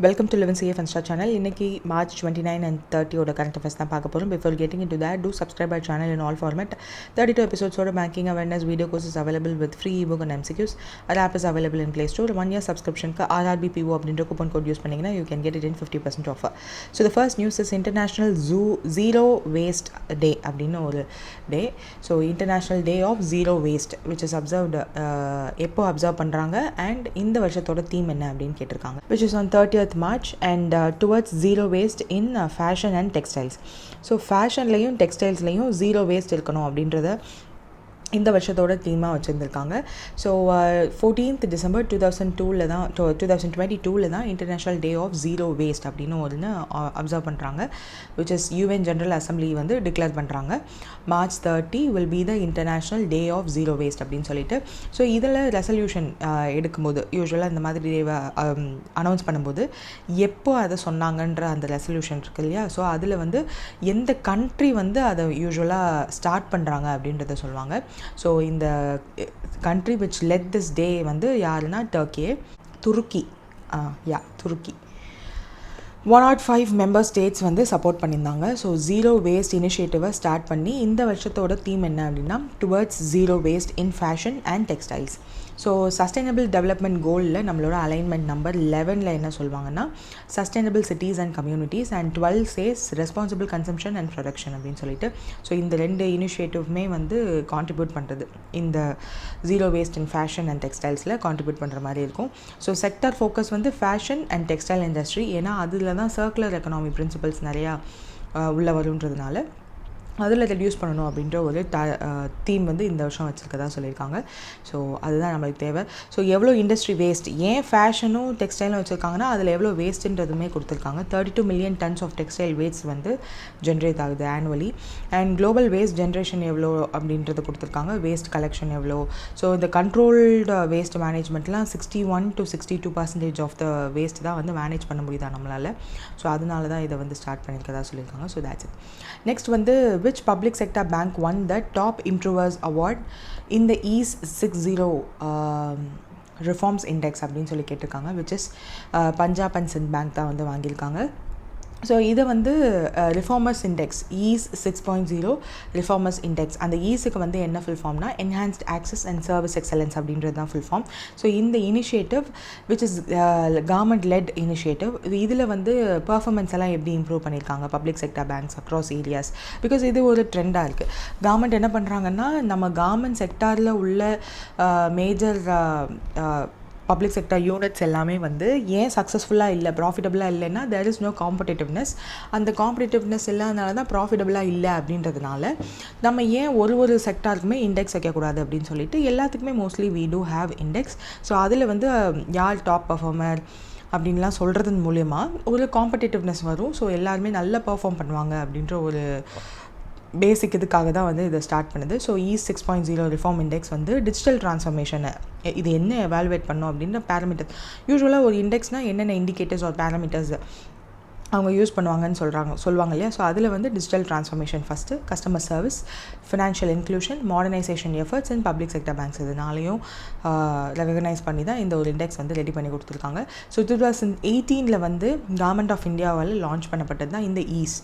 Welcome to Live in CF and Star channel. இன்னைக்கு March 29 and 30 ஓட current affairs தான் பார்க்க போகிறோம். Before getting into that, do subscribe our channel in all format. 32 episodes ஓட banking awareness video courses available with free ebook and MCQs. Our app is available in Play Store. 1 year subscription க்கு RRBPO அப்படின்ற coupon code use பண்ணீங்கன்னா you can get it in 50% offer. So the first news is International Zero Waste Day அப்படின்னு ஒரு day. So International Day of Zero Waste which is observed எப்போ observe பண்ணுறாங்க and இந்த வருஷத்தோட theme என்ன அப்படின்னு கேட்டிருக்காங்க, which is on 30th March and towards zero waste in fashion and textiles. So ஃபேஷன்லேயும் டெக்ஸ்டைல்ஸ்லேயும் ஜீரோ வேஸ்ட் இருக்கணும் அப்படின்றத இந்த வருஷத்தோட தீமாக வச்சுருந்துருக்காங்க. ஸோ 14th December 2022 தான் international day of zero waste அப்படின்னு ஒன்று அப்சர்வ் பண்ணுறாங்க, which is UN general assembly வந்து டிக்ளேர் பண்ணுறாங்க. March 30 will be the international day of zero waste அப்படின்னு சொல்லிட்டு. ஸோ இதில் ரெசல்யூஷன் எடுக்கும்போது யூஸ்வலாக இந்த மாதிரி டேவை அனௌன்ஸ் பண்ணும்போது எப்போ அதை சொன்னாங்கன்ற அந்த ரெசல்யூஷன் இருக்கு இல்லையா, ஸோ அதில் வந்து எந்த கண்ட்ரி வந்து அதை யூஸ்வலாக ஸ்டார்ட் பண்ணுறாங்க அப்படின்றத சொல்லுவாங்க. ஸோ இந்த country which led this day வந்து யாருன்னா துருக்கி. துருக்கி 105 மெம்பர் ஸ்டேட்ஸ் வந்து சப்போர்ட் பண்ணியிருந்தாங்க. ஸோ ஜீரோ வேஸ்ட் இனிஷியேட்டிவை ஸ்டார்ட் பண்ணி இந்த வருஷத்தோட தீம் என்ன அப்படின்னா towards zero waste in fashion and textiles. So sustainable development கோலில் நம்மளோட அலைன்மெண்ட் நம்பர் 11 என்ன சொல்லுவாங்கன்னா sustainable cities and communities and 12 says responsible consumption and production அப்படின்னு சொல்லிட்டு. ஸோ இந்த ரெண்டு இனிஷியேட்டிவ்மே வந்து கான்ட்ரிபியூட் பண்ணுறது இந்த zero waste in fashion and டெக்ஸ்டைல்ஸில் கான்ட்ரிபியூட் பண்ணுற மாதிரி இருக்கும். ஸோ செக்டர் ஃபோக்கஸ் வந்து ஃபேஷன் அண்ட் டெக்ஸ்டைல் இண்டஸ்ட்ரி, ஏன்னா அதில் தான் சர்க்குலர் எக்கனாமி பிரின்சிபல்ஸ் நிறையா உள்ள வருன்றதுனால அதில் ரெடியூஸ் பண்ணணும் அப்படின்ற ஒரு தீம் வந்து இந்த வருஷம் வச்சுருக்கதா சொல்லியிருக்காங்க. ஸோ அதுதான் நம்மளுக்கு தேவை. ஸோ எவ்வளோ இண்டஸ்ட்ரி வேஸ்ட், ஏன் ஃபேஷனும் டெக்ஸ்டைலும் வச்சுருக்காங்கன்னா அதில் எவ்வளோ வேஸ்ட்டுன்றதுமே கொடுத்துருக்காங்க. 32 million tons of textile waste வந்து ஜென்ரேட் ஆகுது annually. And global waste generation எவ்வளோ அப்படின்றது கொடுத்துருக்காங்க, வேஸ்ட் கலெக்ஷன் எவ்வளோ. ஸோ இந்த கண்ட்ரோல்டு வேஸ்ட் மேனேஜ்மெண்ட்லாம் 61 to 62% ஆஃப் த வேஸ்ட் தான் வந்து மேனேஜ் பண்ண முடியுதா நம்மளால். ஸோ அதனால தான் இதை வந்து ஸ்டார்ட் பண்ணியிருக்கதா சொல்லியிருக்காங்க. So that's it. நெக்ஸ்ட் வந்து which public sector bank won the top improvers award in the East 60 reforms index அப்படின்னு சொல்லி கேட்டிருக்காங்க, which is Punjab and Sind bank தான் வந்து வாங்கியிருக்காங்க. ஸோ இதை வந்து reformers index ease 6.0 reformers index, அந்த ஈஸுக்கு வந்து என்ன ஃபுல் ஃபார்ம்னா enhanced access and service excellence அப்படின்றது தான் ஃபுல் ஃபார்ம். ஸோ இந்த initiative which is government led initiative, இதில் வந்து பர்ஃபார்மன்ஸ் எல்லாம் எப்படி இம்ப்ரூவ் பண்ணியிருக்காங்க public sector banks across areas. Because இது ஒரு ட்ரெண்டாக இருக்குது. கவர்மெண்ட் என்ன பண்ணுறாங்கன்னா நம்ம கவர்மெண்ட் செக்டாரில் உள்ள மேஜர் பப்ளிக் செக்டர் யூனிட்ஸ் எல்லாமே வந்து ஏன் சக்ஸஸ்ஃபுல்லாக இல்லை, ப்ராஃபிட்டபுளாக இல்லைன்னா தேர் இஸ் நோ காம்படிட்டிவ்னஸ். அந்த காம்படிட்டிவ்னஸ் இல்லாதனால தான் ப்ராஃபிட்டபுளாக இல்லை அப்படின்றதுனால நம்ம ஏன் ஒரு செக்டாருக்குமே இண்டெக்ஸ் வைக்கக்கூடாது அப்படின்னு சொல்லிட்டு எல்லாத்துக்குமே mostly we do have index. So அதில் வந்து யார் டாப் பர்ஃபார்மர் அப்படின்லாம் சொல்கிறதன் மூலயமா ஒரு காம்படிட்டிவ்னஸ் வரும். ஸோ எல்லாருமே நல்லா பர்ஃபார்ம் பண்ணுவாங்க அப்படின்ற ஒரு பேசிக் இதுக்காக தான் வந்து இதை ஸ்டார்ட் பண்ணுது. ஸோ ஈஸ் 6.0 ரிஃபார்ம் இண்டெக்ஸ் வந்து டிஜிட்டல் ட்ரான்ஸ்ஃபர்மேஷனை இது என்ன எவாலுவேட் பண்ணும் அப்படின்ற பேராமீட்டர். யூஸ்வலாக ஒரு இண்டெக்ஸ்னால் என்னென்ன இண்டிகேட்டர்ஸ் ஒரு பேராமீட்டர்ஸ் அவங்க யூஸ் பண்ணுவாங்கன்னு சொல்லுவாங்க இல்லையா. ஸோ அதில் வந்து digital transformation first, customer service, financial inclusion, modernisation efforts and public sector banks இதனாலையும் ரெகனைஸ் பண்ணி தான் இந்த ஒரு இண்டெக்ஸ் வந்து ரெடி பண்ணி கொடுத்துருக்காங்க. ஸோ 2018 வந்து கவர்மெண்ட் ஆஃப் இந்தியாவால் லான்ச் பண்ணப்பட்டது தான் இந்த ease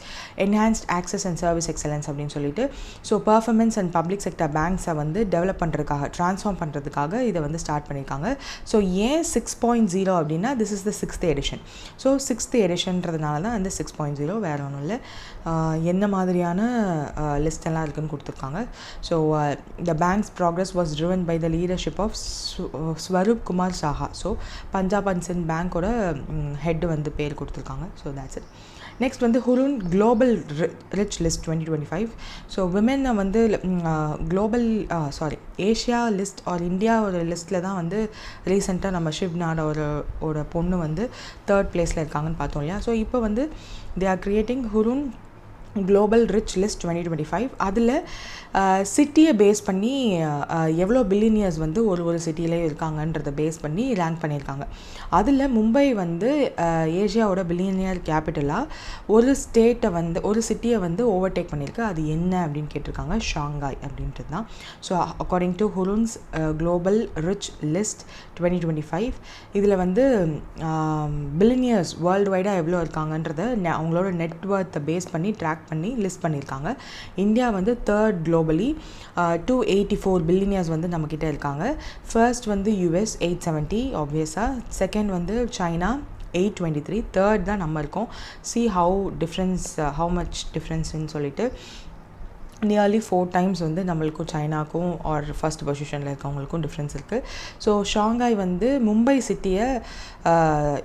enhanced access and service excellence அப்படின்னு சொல்லிட்டு. So performance and public sector பேங்க்ஸை வந்து டெவலப் பண்ணுறதுக்காக ட்ரான்ஸ்ஃபார்ம் பண்ணுறதுக்காக இதை வந்து ஸ்டார்ட் பண்ணியிருக்காங்க. ஸோ ஏன் 6.0 அப்படின்னா this is the 6th edition. So 6th editionன்றதுனால தான் அந்த 6.0, வேறு ஒன்றும் இல்லை. என்ன மாதிரியான லிஸ்ட் எல்லாம் இருக்குதுன்னு கொடுத்துருக்காங்க. So the banks progress was driven by the leadership of Swarup Kumar Saha. So Punjab and Sind பேங்க்கோட ஹெட் வந்து பேர் கொடுத்துருக்காங்க. So that's it. நெக்ஸ்ட் வந்து Hurun global rich list 2025. So விமெனை வந்து global Asia list or India ஒரு லிஸ்ட்டில் தான் வந்து ரீசெண்டாக நம்ம ஷிவ்நாட் ஒரு பொண்ணு வந்து 3rd பிளேஸில் இருக்காங்கன்னு பார்த்தோம் இல்லையா. ஸோ இப்போ வந்து they are creating Hurun global rich list 2025. அதில் சிட்டியை பேஸ் பண்ணி எவ்வளோ பில்லியனியர்ஸ் வந்து ஒரு சிட்டியிலே இருக்காங்கன்றதை பேஸ் பண்ணி ரேங்க் பண்ணியிருக்காங்க. அதில் மும்பை வந்து ஏஷியாவோட பில்லியனியர் கேபிட்டலாக ஒரு சிட்டியை வந்து ஓவர்டேக் பண்ணியிருக்கு. அது என்ன அப்படின்னு கேட்டிருக்காங்க. ஷாங்காய் அப்படின்றது தான். So according to Hurun's global rich list 2025, இதில் வந்து பில்லியனியர்ஸ் வேர்ல்டு வைடாக எவ்வளோ இருக்காங்கன்றதை அவங்களோட நெட்வொர்த்தை பேஸ் பண்ணி ட்ராக் பண்ணி லிஸ்ட் பண்ணியிருக்காங்க. இந்தியா வந்து தேர்ட் குளோபலி, 284 பில்லியனியர்ஸ் வந்து நம்மக்கிட்ட இருக்காங்க. ஃபர்ஸ்ட் வந்து யூஎஸ் 870 ஆப்வியஸாக, செகண்ட் வந்து சைனா 823, தேர்ட் தான் நம்ம இருக்கோம். see how much difference சொல்லிட்டு நியர்லி 4 times வந்து நம்மளுக்கும் சைனாக்கும் ஆர் ஃபர்ஸ்ட் பொசிஷனில் இருக்கவங்களுக்கும் டிஃப்ரென்ஸ் இருக்குது. ஸோ ஷாங்காய் வந்து மும்பை சிட்டியை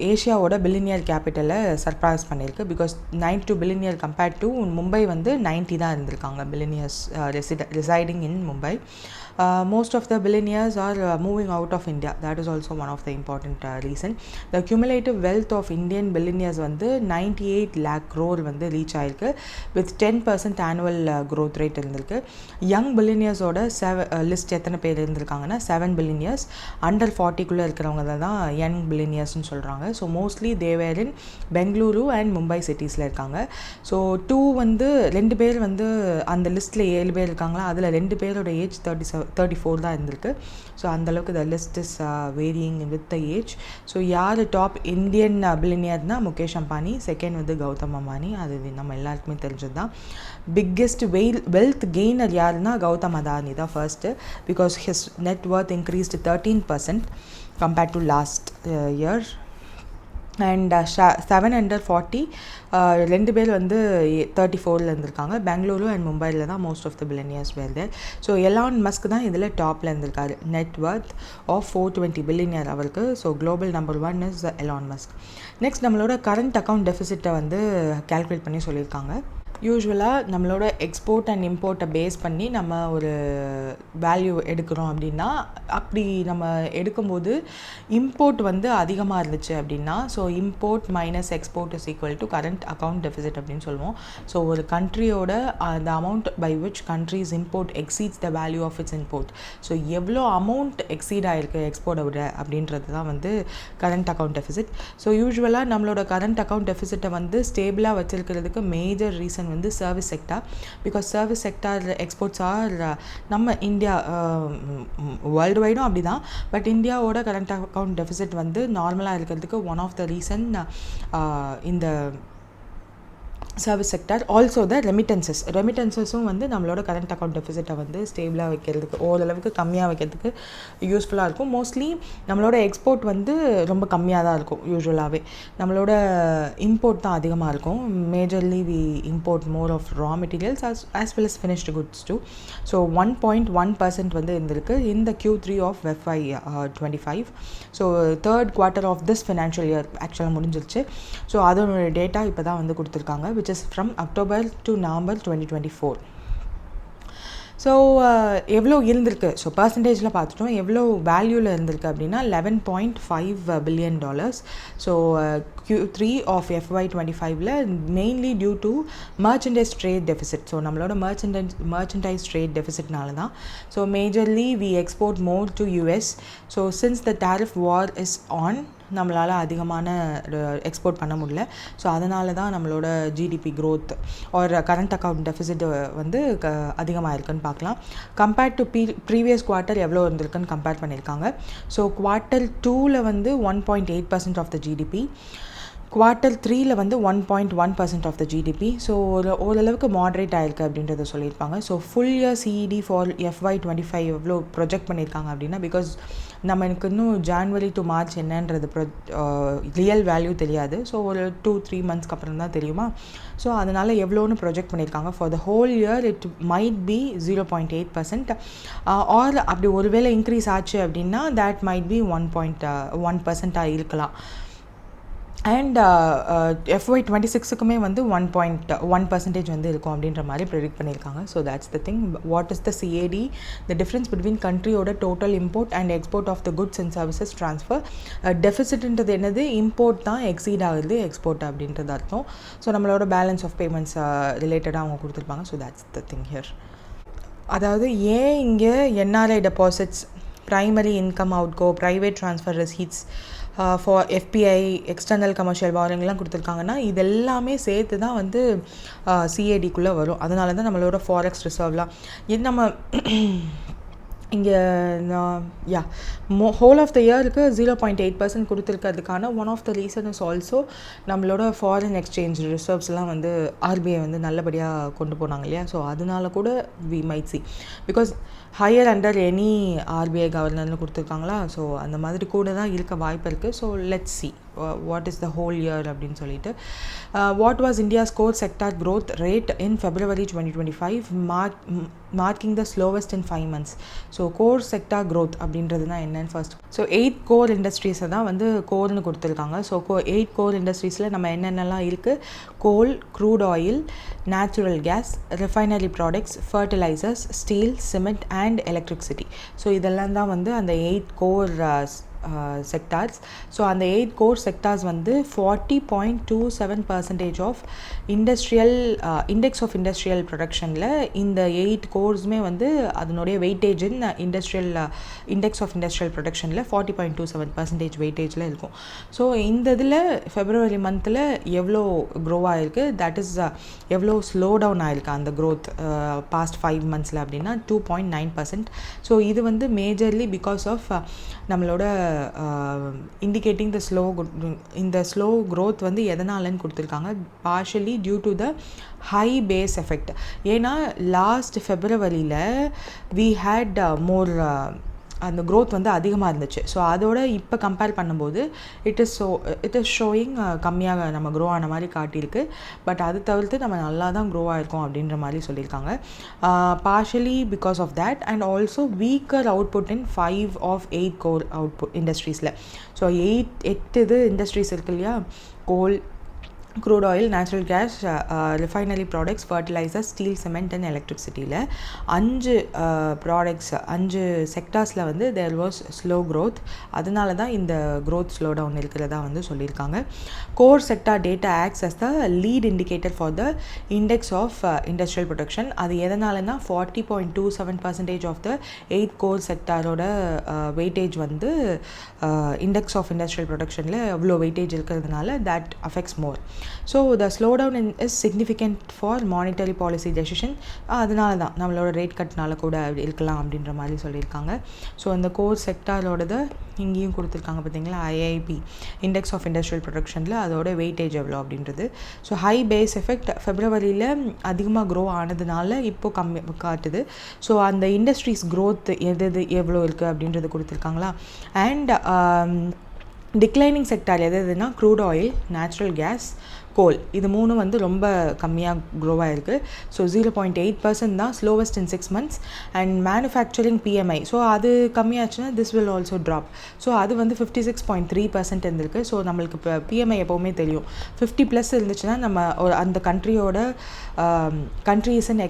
ஏஷியாவோட பில்லியனியர் கேபிட்டலை சர்ப்ரைஸ் பண்ணியிருக்கு. Because 92 billionaire compared to Mumbai வந்து 90 தான் இருந்திருக்காங்க billionaires residing in Mumbai. Most of the billionaires are moving out of India. That is also one of the important reason. The cumulative wealth of Indian billionaires வந்து 98 lakh crore வந்து reach ஆயிருக்கு with 10% annual growth rate இருந்திருக்கு. Young பில்லியனியர்ஸோட list எத்தனை பேர் இருந்திருக்காங்கன்னா 7 billionaires. Under 40 இருக்கிறவங்க தான் young பில்லியனியர்ஸ்னு சொல்கிறாங்க. So mostly they were in Bengaluru and Mumbai சிட்டிஸில் இருக்காங்க. ஸோ 2 பேர் வந்து அந்த லிஸ்ட்டில் 7 பேர் இருக்காங்களா, அதில் 2 பேரோட ஏஜ் 34 தான் இருந்திருக்கு. ஸோ அந்தளவுக்கு the list is varying with the age. So யார் டாப் இந்தியன் பில்லியனியர்னால் முகேஷ் அம்பானி, செகண்ட் வந்து கௌதம் அம்பானி. அது நம்ம எல்லாருக்குமே தெரிஞ்சது தான். பிக்கெஸ்ட் வெல்த் கெய்னர் யாருன்னா கௌதம் அதானி தான் first. Because his net worth increased 13% compared to last year. And 7 under 40 2 பேர் வந்து 34 இருந்திருக்காங்க. பெங்களூரு அண்ட் மும்பையில் தான் most of the billionaires were there. So Elon Musk தான் இதில் டாப்பில் இருந்திருக்காரு. நெட் ஒர்த் ஆஃப் 420 பில்லியனியர் அவருக்கு. So global number 1 is Elon Musk. Next நம்மளோட கரண்ட் அக்கௌண்ட் டெஃபிசிட்டை வந்து கால்குலேட் பண்ணி சொல்லியிருக்காங்க. யூஸ்வலாக நம்மளோட எக்ஸ்போர்ட் அண்ட் இம்போர்ட்டை பேஸ் பண்ணி நம்ம ஒரு வேல்யூ எடுக்கிறோம் அப்படின்னா, அப்படி நம்ம எடுக்கும்போது இம்போர்ட் வந்து அதிகமாக இருந்துச்சு அப்படின்னா, so import minus export is equal to current account deficit அப்படின்னு சொல்லுவோம். ஸோ ஒரு கண்ட்ரியோட the amount by which countries import exceeds the value of its import. So எவ்வளோ அமௌண்ட் எக்ஸீட் ஆகிருக்கு எக்ஸ்போர்ட்டை விட அப்படின்றது தான் வந்து கரண்ட் அக்கௌண்ட் டெஃபிசிட். ஸோ யூஸ்வலாக நம்மளோட கரண்ட் அக்கௌண்ட் டெஃபிசிட்டை வந்து ஸ்டேபிளாக வச்சுருக்கிறதுக்கு மேஜர் ரீசன் வந்து service sector. Because service sector exports are நம்ம இந்தியா வேர்ல்டு வைடும் அப்படி தான். பட் இந்தியாவோட கரண்ட் அக்கௌண்ட் டெஃபிசிட் வந்து நார்மலாக இருக்கிறதுக்கு ஒன் ஆஃப் த ரீசன் இந்த சர்வீஸ் செக்டார். ஆல்சோ த ரெமிட்டன்சஸும் வந்து நம்மளோட கரண்ட் அக்கௌண்ட் டெஃபிசிட்டை வந்து ஸ்டேபிளாக வைக்கிறதுக்கு, ஓரளவுக்கு கம்மியாக வைக்கிறதுக்கு யூஸ்ஃபுல்லாக இருக்கும். மோஸ்ட்லி நம்மளோட எக்ஸ்போர்ட் வந்து ரொம்ப கம்மியாக தான் இருக்கும். யூஸ்வலாகவே நம்மளோட இம்போர்ட் தான் அதிகமாக இருக்கும். Majorly we import more of raw materials as well as finished goods too. So 1.1% வந்து இருந்திருக்கு இந்த Q3 of FY 25. So third quarter of this financial year ஆக்சுவலாக முடிஞ்சிருச்சு. ஸோ அதோட டேட்டா இப்போ தான் வந்து கொடுத்துருக்காங்க, which is from October to November 2024. So எவ்வளோ இருந்திருக்கு, ஸோ பர்சன்டேஜில் பார்த்துட்டோம். எவ்வளோ வேல்யூவில் இருந்திருக்கு அப்படின்னா $11.5 billion. So Q3 of FY 25ல mainly due to merchandise trade deficit. So நம்மளோட மர்ச்சன்டைஸ் ட்ரேட் டெஃபிசிட்னால தான். So majorly we export more to US. So since the tariff war is on, நம்மளால் அதிகமான எக்ஸ்போர்ட் பண்ண முடியல. ஸோ அதனால தான் நம்மளோட ஜிடிபி க்ரோத் ஒரு கரண்ட் அக்கௌண்ட் டெஃபிசிட் வந்து அதிகமாக இருக்குன்னு பார்க்கலாம். கம்பேர்ட் டு ப்ரீவியஸ் குவார்ட்டர் எவ்வளோ இருந்திருக்குன்னு கம்பேர் பண்ணியிருக்காங்க. ஸோ குவார்ட்டர் 2ல் வந்து 1.8% ஆஃப் த ஜிடிபி, குவார்ட்டர் 3ல் வந்து 1.1% ஆஃப் த ஜிடிபி. ஸோ ஓரளவுக்கு மாட்ரேட் ஆகிருக்கு அப்படின்றத சொல்லியிருப்பாங்க. So full year CET for FY 25 எவ்வளோ ப்ரொஜெக்ட் பண்ணியிருக்காங்க அப்படின்னா, பிகாஸ் நமக்கு இன்னும் ஜான்வரி டு மார்ச் என்னன்றது ரியல் வேல்யூ தெரியாது. ஸோ ஒரு 2-3 months அப்புறம் தான் தெரியுமா. ஸோ அதனால் எவ்வளோன்னு ப்ரொஜெக்ட் பண்ணியிருக்காங்க. For the whole year it might be 0.8%. Or அப்படி ஒருவேளை இன்க்ரீஸ் ஆச்சு அப்படின்னா தேட் மைட் பி 1.1% இருக்கலாம். அண்ட் FY26க்குமே வந்து 1.1% வந்து இருக்கும் அப்படின்ற மாதிரி ப்ரெடிக்ட் பண்ணியிருக்காங்க. So that's the thing. What is the CAD? The difference between கண்ட்ரியோட total import and export of the goods and services transfer. டெஃபிசிட்ன்றது என்னது? இம்போர்ட் தான் எக்ஸீட் ஆகுது எக்ஸ்போர்ட் அப்படின்றது அர்த்தம். ஸோ நம்மளோட பேலன்ஸ் ஆஃப் பேமெண்ட்ஸ் ரிலேட்டடாக அவங்க கொடுத்துருப்பாங்க. So that's the thing here. அதாவது ஏன் இங்கே NRI deposits, primary income outgo, private transfer receipts, for FPI, external commercial பாரோயிங்லாம் கொடுத்துருக்காங்கன்னா இதெல்லாமே சேர்த்து தான் வந்து CADக்குள்ளே வரும். அதனால தான் நம்மளோட ஃபாரெக்ஸ் ரிசர்வ்லாம் நம்ம இங்கே ஹோல் ஆஃப் த இயருக்கு 0.8% கொடுத்துருக்கிறதுக்கான one of the reason is also நம்மளோட ஃபாரின் எக்ஸ்சேஞ்ச் ரிசர்வ்ஸ்லாம் வந்து RBI வந்து நல்லபடியாக கொண்டு போனாங்க இல்லையா. ஸோ அதனால கூட we might see because higher under any RBI கவர்னர்னு கொடுத்துருக்காங்களா. ஸோ அந்த மாதிரி கூட தான் இருக்க வாய்ப்பு இருக்குது. So let's see what is the whole year அப்படின்னு சொல்லிட்டு. What was India's core sector growth rate in February 2025 marking the slowest in 5 months. So core sector growth அப்படின்றதுனா என்னன்னு ஃபர்ஸ்ட். ஸோ 8 கோர் இண்டஸ்ட்ரீஸை தான் வந்து கோர்னு கொடுத்துருக்காங்க. ஸோ 8 கோர் இண்டஸ்ட்ரீஸில் நம்ம என்னென்னலாம் இருக்குது? Coal, crude oil, natural gas, refinery products, fertilizers, steel, cement and electricity. So இதெல்லாம் தான் வந்து அந்த 8 கோர் செக்டார்ஸ். ஸோ அந்த 8 கோர் செக்டார்ஸ் வந்து 40.27% of industrial index of industrial ப்ரொடக்ஷனில் இந்த 8 கோர்ஸுமே வந்து அதனுடைய weightage in industrial index of industrial ப்ரொடக்ஷனில் 40.27% வெயிட்டேஜில் இருக்கும். ஸோ இந்த இதில் ஃபெப்ரவரி மந்தில் எவ்வளோ க்ரோ ஆகிருக்கு, தட் இஸ் எவ்வளோ ஸ்லோ டவுன் ஆகிருக்கு அந்த க்ரோத் பாஸ்ட் 5 மந்த்ஸில் அப்படின்னா 2.9%. ஸோ இது வந்து மேஜர்லி பிகாஸ் ஆஃப் நம்மளோட இண்டிகேட்டிங் த இந்த ஸ்லோ க்ரோத் வந்து எதனாலன்னு கொடுத்துருக்காங்க. Partially due to the high base effect. ஏன்னா லாஸ்ட் ஃபெப்ரவரியில் வி ஹேட் மோர் அந்த க்ரோத் வந்து அதிகமாக இருந்துச்சு. ஸோ அதோட இப்போ கம்பேர் பண்ணும்போது இட் இஸ் ஷோயிங் கம்மியாக நம்ம க்ரோ ஆன மாதிரி காட்டியிருக்கு. பட் அது தவிர்த்து நம்ம நல்லா தான் க்ரோ ஆகிருக்கோம் அப்படின்ற மாதிரி சொல்லியிருக்காங்க. Partially because of that and also weaker output in 5 of 8 core output இண்டஸ்ட்ரீஸில். ஸோ 8 இது இண்டஸ்ட்ரீஸ் இருக்கு இல்லையா, coal, crude oil, natural gas, refinery products, fertilizers, steel, cement and எலக்ட்ரிசிட்டியில் 5 ப்ராடக்ட்ஸ் 5 செக்டார்ஸில் வந்து தேர் வாஸ் ஸ்லோ க்ரோத். அதனால தான் இந்த க்ரோத் ஸ்லோ டவுன் இருக்கிறதா வந்து சொல்லியிருக்காங்க. Core sector data acts as the lead indicator for the index of industrial production. அது எதனாலனா 40.27% ஆஃப் த 8 கோர் செக்டாரோட வெயிட்டேஜ் வந்து இண்டெக்ஸ் ஆஃப் இண்டஸ்ட்ரியல் ப்ரொடக்ஷனில் எவ்வளோ வெயிட்டேஜ் இருக்கிறதுனால that affects more. So the slow down is significant for monetary policy decision. அதனால தான் நம்மளோட ரேட் கட்னால கூட இருக்கலாம் அப்படின்ற மாதிரி சொல்லியிருக்காங்க. ஸோ இந்த கோர் செக்டாரோடது இங்கேயும் கொடுத்துருக்காங்க பார்த்தீங்களா, IIP இண்டெக்ஸ் ஆஃப் இண்டஸ்ட்ரியல் ப்ரொடக்ஷனில் அதோட வெயிட்டேஜ் எவ்வளோ அப்படின்றது. ஸோ ஹை பேஸ் எஃபெக்ட் ஃபெப்ரவரியில் அதிகமாக க்ரோ ஆனதுனால இப்போது கம்மி காட்டுது. ஸோ அந்த இண்டஸ்ட்ரீஸ் க்ரோத் எவ்வளோ இருக்குது அப்படின்றது கொடுத்துருக்காங்களா. அண்ட் டிக்ளைனிங் செக்டார் எதுனா க்ரூட் ஆயில், நேச்சுரல் கேஸ், கோல், இது 3 வந்து ரொம்ப கம்மியாக க்ரோ ஆகிருக்கு. ஸோ 0.8% தான் slowest in 6 months. And manufacturing PMI, so அது கம்மியாச்சுன்னா this will also drop. So அது வந்து 56.3% இருந்திருக்கு. ஸோ நம்மளுக்கு இப்போ PMI எப்போவுமே தெரியும் 50+ இருந்துச்சுன்னா நம்ம அந்த கண்ட்ரியோட கண்ட்ரி இஸ் இன்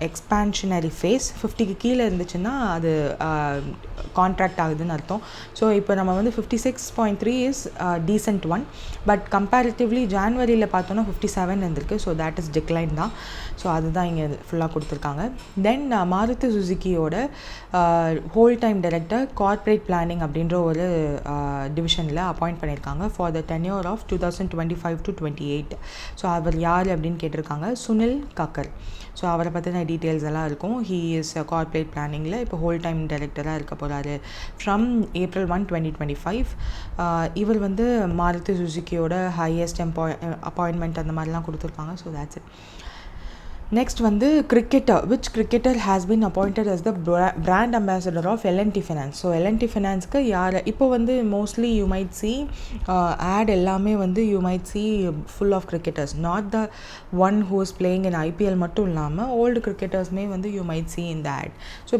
எக்ஸ்பேன்ஷனரி ஃபேஸ். 50க்கு கீழே இருந்துச்சுன்னா அது கான்ட்ராக்ட் ஆகுதுன்னு அர்த்தம். ஸோ இப்போ நம்ம வந்து 56.3 is decent one. But comparatively ஜான்வரியில் பார்த்தோன்னா 57 இருந்திருக்கு. ஸோ தேட் இஸ் டிக்ளைன் தான். ஸோ அதுதான் இங்கே ஃபுல்லாக கொடுத்துருக்காங்க. தென் மாருதி சுசுக்கியோட whole time director corporate planning அப்படின்ற ஒரு டிவிஷனில் அப்பாயிண்ட் பண்ணியிருக்காங்க for the tenure of 2025 to 28. So அவர் யார் அப்படின்னு கேட்டிருக்காங்க, சுனில் கக்கர். ஸோ அவரை பற்றின டீட்டெயில்ஸ் எல்லாம் இருக்கும். ஹீ இஸ் கார்ப்பரேட் பிளானிங்கில் இப்போ ஹோல் டைம் டைரக்டராக இருக்க போகிறாரு ஃப்ரம் April 1, 2025. இவர் வந்து மாருதி சுசுக்கியோட ஹையஸ்ட் அப்பாயின்மெண்ட் அந்த மாதிரிலாம் கொடுத்துருக்காங்க. So that's it. நெக்ஸ்ட் வந்து cricketer. Which cricketer has been appointed as the brand ambassador of L&T Finance. So L&T Financeக்கு யார் இப்போ வந்து mostly you might see ad எல்லாமே வந்து you might see full of cricketers, not the one who is playing in IPL மட்டும் இல்லாமல் old கிரிக்கெட்டர்ஸ்மே வந்து யூ மைட் சி இந்த ad. So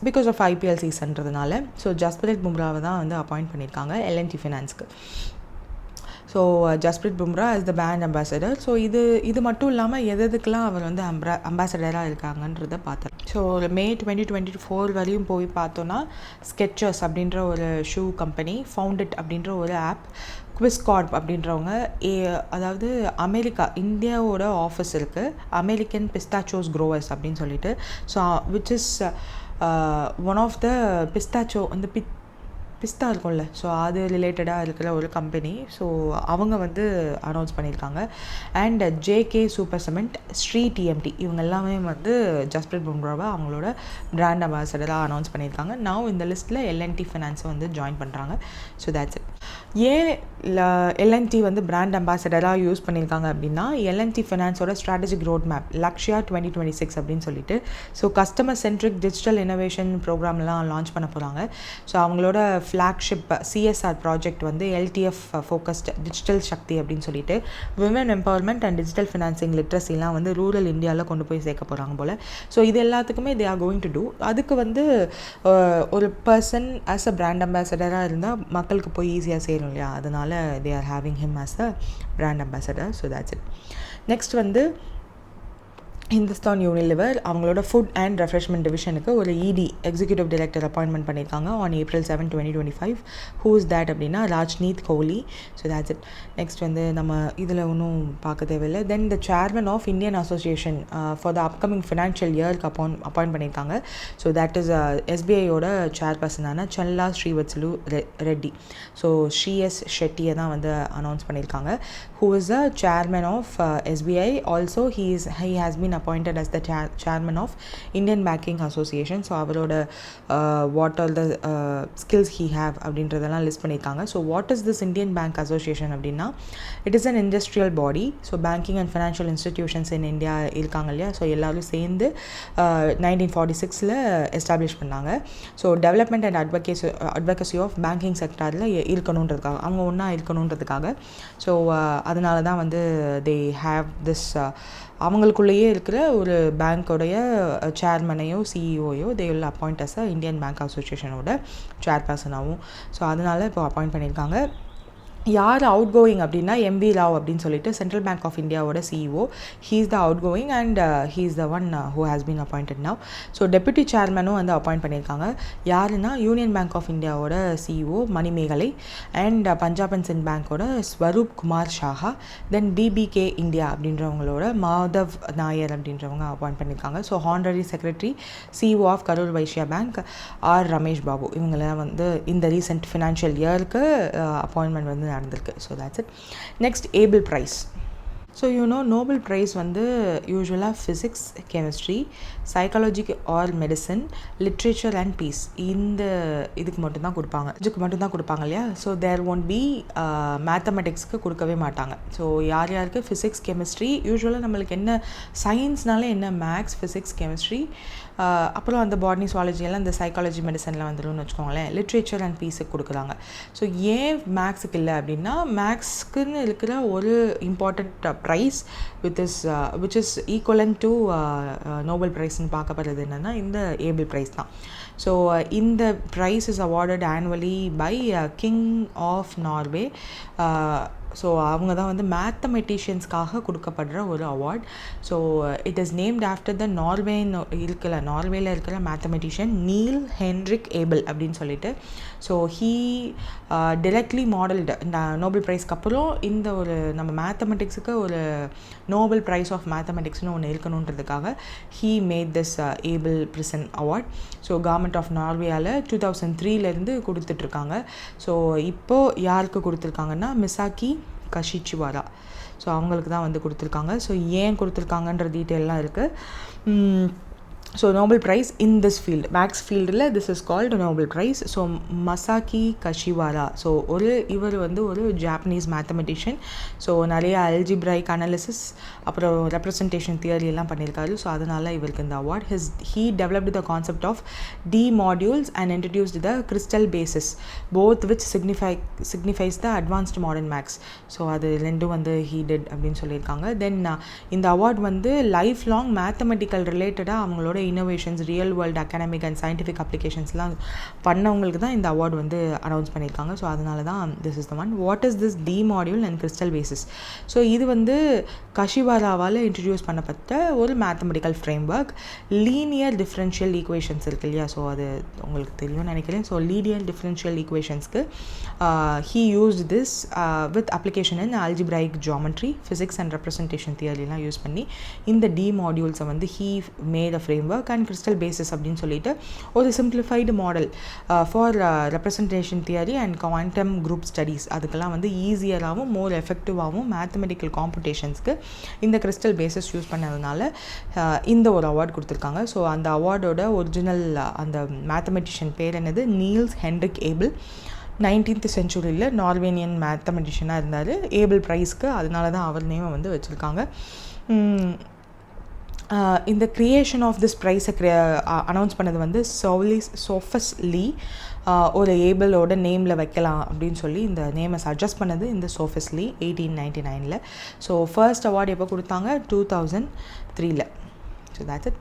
because of IPL சீசன்றதுனால ஸோ ஜஸ்பிரீத் பும்ராவை தான் வந்து அப்பாயிண்ட் பண்ணியிருக்காங்க L&T Financeக்கு. So Jasprit Bumrah is the brand ambassador. So இது மட்டும் இல்லாமல் எதுக்கெல்லாம் அவர் வந்து அம்பாசடராக இருக்காங்கன்றதை பார்த்தேன். ஸோ மே 2024 வரையும் போய் பார்த்தோன்னா ஸ்கெச்சர்ஸ் அப்படின்ற ஒரு ஷூ கம்பெனி, ஃபவுண்டட் அப்படின்ற ஒரு ஆப், குவிஸ்கார்ப் அப்படின்றவங்க அதாவது இந்தியாவோட ஆஃபீஸ் இருக்குது, அமெரிக்கன் பிஸ்தாச்சோஸ் க்ரோவர்ஸ் அப்படின்னு சொல்லிட்டு. So which is one of the pistachio, அந்த பிஸ்தா இருக்கும்ல, ஸோ அது ரிலேட்டடாக இருக்கிற ஒரு கம்பெனி. ஸோ அவங்க வந்து அனௌன்ஸ் பண்ணியிருக்காங்க. And JK super cement, Shri TMT, இவங்க எல்லாமே வந்து ஜஸ்பிரித் பும்ராவை அவங்களோட பிராண்ட் அம்பாசடராக அனௌன்ஸ் பண்ணியிருக்காங்க. நான் இந்த லிஸ்ட்டில் எல்என்டி ஃபினான்ஸை வந்து ஜாயின் பண்ணுறாங்க. So that's it. ஏன் எல்என்டி வந்து பிராண்ட் அம்பாசடராக யூஸ் பண்ணியிருக்காங்க அப்படின்னா, எல்என்டி ஃபினான்ஸோட ஸ்ட்ராட்டஜிக் ரோட் மேப் லக்ஷயா 2026 அப்படின்னு சொல்லிட்டு, so customer centric digital innovation ப்ரோக்ராம்லாம் லான்ச் பண்ண போகிறாங்க. ஸோ அவங்களோட ஃப்ளாக்ஷிப் சிஎஸ்ஆர் ப்ராஜெக்ட் வந்து எல்டிஎஃப் ஃபோக்கஸ்ட் டிஜிட்டல் சக்தி அப்படின்னு சொல்லிட்டு women empowerment and digital financing லிட்ரஸிலாம் வந்து ரூரல் இந்தியாவில் கொண்டு போய் சேர்க்க போகிறாங்க போல். ஸோ இது எல்லாத்துக்குமே they are going to do. அதுக்கு வந்து ஒரு பர்சன் ஆஸ் அ பிராண்ட் அம்பாசடராக இருந்தால் மக்களுக்கு போய் ஈஸியாக சேரும் இல்லையா, அதனால் they are having him as a brand ambassador. So that's it. Next வந்து ஹிந்துஸ்தான் யூனிலிவர் அவங்களோட ஃபுட் அண்ட் ரெஃப்ரெஷ்மெண்ட் டிவிஷனுக்கு ஒரு இடி எக்ஸிக்யூட்டிவ் டைரக்டர் அப்பாயின்மெண்ட் பண்ணியிருக்காங்க on April 7, 2025. Who is that அப்படின்னா Rajneet Kohli. So that's it. Next வந்து நம்ம இதில் ஒன்றும் பார்க்க தேவையில்லை. Then the chairman of Indian association for the upcoming financial இயருக்கு அப்பாயிண்ட் பண்ணியிருக்காங்க. ஸோ தேட் இஸ் எஸ்பிஐயோட சேர்பர்சனான சல்லா ஸ்ரீவத்சலு ரெட்டி. ஸோ ஸ்ரீஎஸ் ஷெட்டியை தான் வந்து அனௌன்ஸ் பண்ணியிருக்காங்க. Who is a chairman of SBI. Also he has been appointed as the chairman of Indian Banking Association. So அவரோட what all the skills he have அப்படின்றதெல்லாம் list பண்ணியிருக்காங்க. So what is this Indian bank association அப்படின்னா, it is an industrial body. So banking and financial institutions in India இருக்காங்க இல்லையா, so எல்லோரும் சேர்ந்து 1946 establish பண்ணாங்க. So development and advocacy of banking செக்டாரில் இருக்கணுன்றதுக்காக, அவங்க ஒன்றா இருக்கணுன்றதுக்காக. ஸோ அதனால தான் வந்து தே ஹேவ் திஸ், அவங்களுக்குள்ளேயே இருக்கிற ஒரு பேங்க்கோடைய சேர்மனையோ சிஇஓயோ they will appoint as a Indian bank அசோசியேஷனோட சேர்பர்சனாகவும். ஸோ அதனால் இப்போ அப்பாயிண்ட் பண்ணியிருக்காங்க. யார் அவுட் கோயிங் அப்படின்னா எம்வி ராவ் அப்படின்னு சொல்லிட்டு சென்ட்ரல் பேங்க் ஆஃப் இந்தியாவோட CEO. He is the outgoing and he is the one who has been appointed now. So deputy சேர்மனும் வந்து அப்பாயிண்ட் பண்ணியிருக்காங்க. யாருன்னா யூனியன் பேங்க் ஆஃப் இந்தியாவோட CEO Manimekalai and Punjab and Sind பேங்க்கோட ஸ்வரூப் குமார் ஷாஹா. தென் பிபிகே இந்தியா அப்படின்றவங்களோட மாதவ் நாயர் அப்படின்றவங்க அப்பாயிண்ட் பண்ணியிருக்காங்க. So honorary secretary CEO of Karur Vysya bank R Ramesh Babu. இவங்களாம் வந்து இந்த ரீசெண்ட் ஃபினான்ஷியல் இயருக்கு அப்பாயின்மெண்ட் வந்து நடந்திருக்கு. So that's it. Next Abel prize. So Nobel prize வந்து யூஸ்வலாக physics, chemistry, psychology or medicine, literature and peace, இந்த இதுக்கு மட்டும்தான் கொடுப்பாங்க இல்லையா. ஸோ தேர் ஒன்ட் பி மேத்தமெட்டிக்ஸ்க்கு கொடுக்கவே மாட்டாங்க. ஸோ யாருக்கு ஃபிசிக்ஸ், கெமிஸ்ட்ரி, யூஸ்வலாக நம்மளுக்கு என்ன சயின்ஸ்னாலே என்ன மேக்ஸ், ஃபிசிக்ஸ், கெமிஸ்ட்ரி, அப்புறம் அந்த பாட்னி, சுவாலஜி எல்லாம் இந்த சைக்காலஜி, மெடிசனில் வந்துடும்னு வச்சுக்கோங்களேன். லிட்ரேச்சர் அண்ட் பீஸுக்கு கொடுக்குறாங்க. ஸோ ஏன் மேக்ஸுக்கு இல்லை அப்படின்னா, மேக்ஸுக்குன்னு இருக்கிற ஒரு important prize which is equivalent to Nobel ப்ரைஸ்ன்னு பார்க்கப்படுறது என்னென்னா இந்த ஏபிள் ப்ரைஸ் தான். ஸோ இந்த prize is awarded annually by king of Norway. So அவங்க தான் வந்து மேத்தமெட்டிஷியன்ஸ்க்காக கொடுக்கப்படுற ஒரு award. So it is named after the நார்வேல இருக்கிற மேத்தமெட்டிஷியன் நீல் ஹென்ரிக் ஏபிள் அப்படின்னு சொல்லிட்டு. So he directly modelled Nobel ப்ரைஸ்க்கு அப்புறம் இந்த ஒரு நம்ம மேத்தமெட்டிக்ஸுக்கு ஒரு நோபல் ப்ரைஸ் ஆஃப் மேத்தமெட்டிக்ஸ்னு ஒன்று இருக்கணுன்றதுக்காக he made this Abel prize award. So government of நார்வேயால் 2003 கொடுத்துட்ருக்காங்க. ஸோ இப்போது யாருக்கு கொடுத்துருக்காங்கன்னா மிசாக்கி கஷிச்சிவாரா. ஸோ அவங்களுக்கு தான் வந்து கொடுத்துருக்காங்க. ஸோ ஏன் கொடுத்துருக்காங்கன்ற டீட்டெயிலாம் இருக்குது. So Nobel prize in this field, maths ஃபீல்டில் this is called Nobel prize. So Masaki Kashiwara, so இவர் வந்து ஒரு ஜாப்பனீஸ் மேத்தமெட்டிஷியன். ஸோ நிறைய அல்ஜிப்ரைக் அனாலிசிஸ் அப்புறம் ரெப்ரசன்டேஷன் தியரி எல்லாம் பண்ணியிருக்காரு. ஸோ அதனால் இவருக்கு இந்த award. He developed the concept of D modules and introduced the crystal basis both which signifies the advanced modern maths. So அது ரெண்டும் வந்து ஹீ டிட் அப்படின்னு சொல்லியிருக்காங்க. தென் இந்த அவார்ட் வந்து லைஃப் லாங் மேத்தமெட்டிக்கல் ரிலேட்டடாக அவங்களோட innovations real world academic and scientific அப்ளிகேஷன்ஸ்லாம் பண்ணவங்களுக்கு தான் இந்த அவார்டு வந்து அனௌன்ஸ் பண்ணியிருக்காங்க. ஸோ அதனால தான் this is the one. What is this D module and crystal basis? So இது வந்து கஷிவாராவால் இன்ட்ரடியூஸ் பண்ணப்பட்ட ஒரு mathematical framework. Linear differential equations இருக்கு இல்லையா, ஸோ அது உங்களுக்கு தெரியும்னு நினைக்கிறேன். ஸோ லீனியர் டிஃப்ரென்ஷியல் ஈக்குவேஷன்ஸ்க்கு he used this with application in algebraic geometry, physics and representation theory எல்லாம் யூஸ் பண்ணி இந்த டி மாடியூல்ஸை வந்து he made a framework and crystal basis அப்படின்னு சொல்லிட்டு ஒரு simplified model for representation theory and quantum group studies அதுக்கெல்லாம் வந்து ஈஸியராகவும் மோர் எஃபெக்டிவாகவும் மேத்தமெட்டிக்கல் காம்படிஷன்ஸ்க்கு இந்த கிறிஸ்டல் பேசிஸ் யூஸ் பண்ணதுனால இந்த ஒரு அவார்டு கொடுத்துருக்காங்க. ஸோ அந்த அவார்டோட ஒரிஜினல் அந்த மேத்தமெட்டிஷியன் பேர் என்னது? Niels Henrik Abel. 19th சென்ச்சுரியில் நார்வேனியன் மேத்தமெட்டிஷியனாக இருந்தார். ஏபிள் ப்ரைஸ்க்கு அதனால தான் அவர் நேமை வந்து வச்சுருக்காங்க. இந்த க்ரியேஷன் ஆஃப் திஸ் ப்ரைஸை அனௌன்ஸ் பண்ணது வந்து சோஃபஸ் லீ. ஒரு ஏபிளோட நேமில் வைக்கலாம் அப்படின்னு சொல்லி இந்த நேமை சஜஸ்ட் பண்ணது இந்த சோஃபஸ் லீ 1899. ஸோ ஃபர்ஸ்ட் அவார்டு எப்போ கொடுத்தாங்க? 2003. So that's it.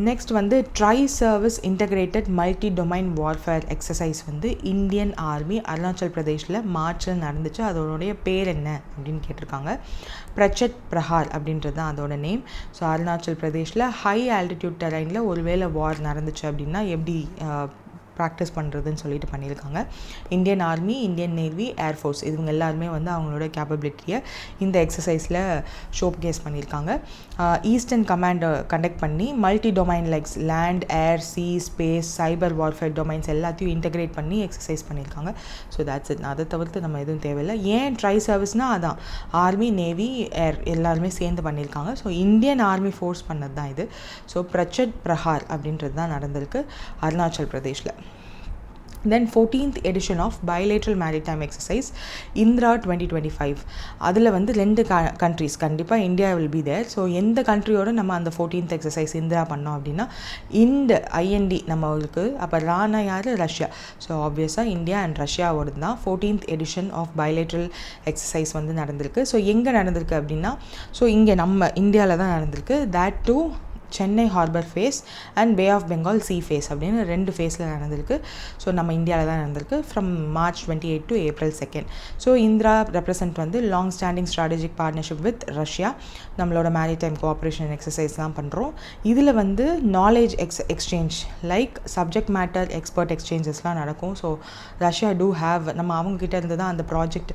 நெக்ஸ்ட் வந்து try service integrated multi domain warfare exercise வந்து இந்தியன் ஆர்மி அருணாச்சல் பிரதேஷில் மார்ச்சில் நடந்துச்சு. அதோடைய பேர் என்ன அப்படின்னு கேட்டிருக்காங்க. பிரச்சட் பிரஹார் அப்படின்றது தான் அதோட நேம். ஸோ அருணாச்சல் பிரதேஷில் ஹை ஆல்டிடியூட் டெரைனில் ஒருவேளை வார் நடந்துச்சு அப்படின்னா எப்படி ப்ராக்டிஸ் பண்ணுறதுன்னு சொல்லிட்டு பண்ணியிருக்காங்க. Indian army, Indian navy, air force இவங்க எல்லாருமே வந்து அவங்களோட கேப்பபிலிட்டியை இந்த எக்ஸசைஸில் ஷோப் கேஸ் பண்ணியிருக்காங்க. ஈஸ்டர்ன் கமாண்டை கண்டக்ட் பண்ணி multi domain likes land, air, sea, space, cyber warfare domains எல்லாத்தையும் இன்டகிரேட் பண்ணி எக்ஸசைஸ் பண்ணியிருக்காங்க. So that's it. அதை தவிர்த்து நம்ம எதுவும் தேவையில்லை. ஏன் ட்ரை சர்வீஸ்னால் அதான் ஆர்மி, நேவி, ஏர் எல்லாருமே சேர்ந்து பண்ணியிருக்காங்க. ஸோ இந்தியன் ஆர்மி ஃபோர்ஸ் பண்ணது தான் இது. ஸோ பிரச்சட் பிரஹார் அப்படின்றது தான் நடந்திருக்கு Arunachal பிரதேஷில். Then 14th edition of bilateral maritime exercise Indra 2025. அதில் வந்து 2 கண்ட்ரிஸ் கண்டிப்பாக India will be there. So எந்த கண்ட்ரியோட நம்ம அந்த 14th எக்ஸசைஸ் இந்திரா பண்ணோம் அப்படின்னா ஐஎன்டி நம்மளுக்கு. அப்போ ரானா யார்? ரஷ்யா. ஸோ ஆப்வியஸாக இந்தியா அண்ட் ரஷ்யாவோட தான் 14th edition of bilateral exercise வந்து நடந்திருக்கு. ஸோ எங்கே நடந்திருக்கு அப்படின்னா ஸோ இங்கே நம்ம இந்தியாவில் தான் நடந்திருக்கு. that too Chennai harbour phase and bay of Bengal sea phase அப்படின்னு 2 ஃபேஸில் நடந்திருக்கு. ஸோ நம்ம இந்தியாவில் தான் நடந்திருக்கு from March 28 to April 2. So Indra represent வந்து long standing strategic partnership with Russia. நம்மளோட மேரிடைம் கோஆப்ரேஷன் எக்ஸசைஸ் தான் பண்ணுறோம். இதில் வந்து knowledge exchange like subject matter expert எக்ஸ்சேஞ்சஸ்லாம் நடக்கும். ஸோ ரஷ்யா டூ ஹேவ் நம்ம அவங்கக்கிட்ட இருந்து தான் அந்த ப்ராஜெக்ட்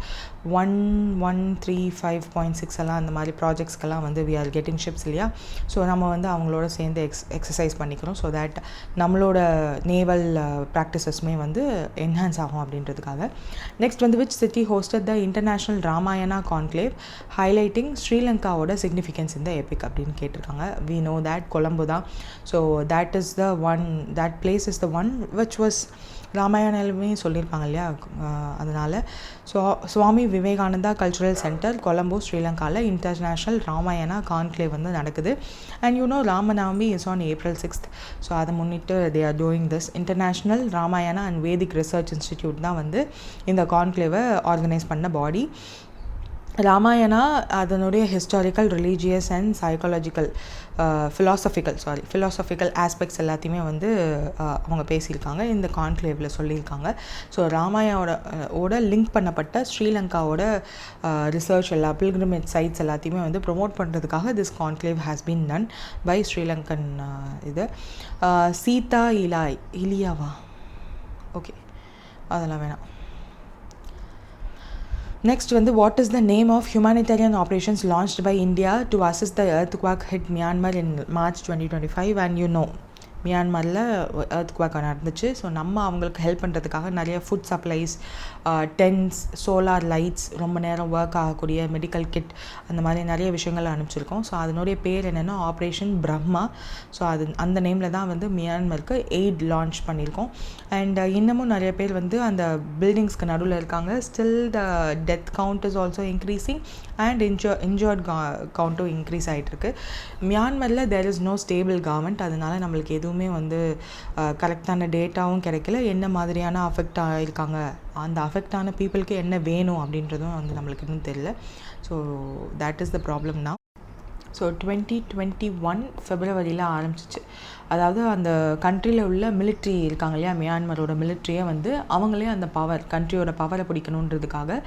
1135.6 எல்லாம் அந்த மாதிரி ப்ராஜெக்ட்ஸ்க்கெல்லாம் வந்து வி ஆர் கெட்டிங் ஷிப்ஸ் இல்லையா. ஸோ நம்ம வந்து அவங்களோட சேர்ந்து எக்ஸசைஸ் பண்ணிக்கிறோம். ஸோ தட் நம்மளோட நேவல் ப்ராக்டிசஸ்மே வந்து என்ஹான்ஸ் ஆகும் அப்படின்றதுக்காக. நெக்ஸ்ட் வந்து which city hosted the international Ramayana conclave highlighting ஸ்ரீலங்காவோட சிக்னிஃபிகன்ஸ் இந்த எபிக் அப்படின்னு கேட்டிருக்காங்க. வி நோ தேட் கொலம்போ தான். So that is the one, that place is the one which was ராமாயணாலுமே சொல்லியிருப்பாங்க இல்லையா. அதனால் Swami Vivekananda cultural centre Colombo ஸ்ரீலங்காவில் இன்டர்நேஷ்னல் ராமாயணா கான்க்ளேவ் வந்து நடக்குது. And you know Ramanavami is on April 6. So அதை முன்னிட்டு they are doing this. International Ramayana and Vedic research institute தான் வந்து இந்த கான்க்ளேவை ஆர்கனைஸ் பண்ண பாடி. ராமாயணா அதனுடைய historical, religious and psychological philosophical aspects எல்லாத்தையுமே வந்து அவங்க பேசியிருக்காங்க, இந்த கான்க்ளேவில் சொல்லியிருக்காங்க. ஸோ ராமாயணோட லிங்க் பண்ணப்பட்ட ஸ்ரீலங்காவோட ரிசர்ச் எல்லா பில்கிரிமேஜ் சைட்ஸ் எல்லாத்தையுமே வந்து ப்ரொமோட் பண்ணுறதுக்காக this conclave has been done by Sri Lankan இது. சீதா இலியாவா ஓகே அதெல்லாம் வேணாம். Next வந்து what is the name of humanitarian operations launched by India to assist the earthquake hit Myanmar in March 2025? And you know மியான்மரில் earthquake நடந்துச்சு. So நம்ம அவங்களுக்கு help பண்ணுறதுக்காக நிறைய food supplies, tents, solar lights, ரொம்ப நேரம் ஒர்க் ஆகக்கூடிய மெடிக்கல் கிட், அந்த மாதிரி நிறைய விஷயங்கள் அனுப்பிச்சிருக்கோம். ஸோ அதனுடைய பேர் என்னென்னா ஆப்ரேஷன் பிரம்மா. ஸோ அந்த நேமில் தான் வந்து மியான்மருக்கு எய்ட் லான்ச் பண்ணியிருக்கோம். அண்ட் இன்னமும் நிறைய பேர் வந்து அந்த பில்டிங்ஸ்க்கு நடுவில் இருக்காங்க. Still the death count is also increasing and injured கவுண்ட்டும் இன்க்ரீஸ் ஆகிட்டுருக்கு. மியான்மரில் there is no stable government. அதனால நம்மளுக்கு எதுவுமே வந்து கரெக்டான டேட்டாவும் கிடைக்கல. என்ன மாதிரியான அஃபெக்ட் ஆகிருக்காங்க, அந்த அஃபெக்டான பீப்புளுக்கு என்ன வேணும் அப்படின்றதும் வந்து நம்மளுக்கு இன்னும் தெரியல. So that is the problem now. So 2021 ஃபெப்ரவரியில் ஆரம்பிச்சிச்சு. அதாவது அந்த கண்ட்ரியில் உள்ள மிலிட்ரி இருக்காங்க இல்லையா, மியான்மரோட மிலிட்ரியை வந்து அவங்களே அந்த கண்ட்ரியோட பவரை பிடிக்கணுன்றதுக்காக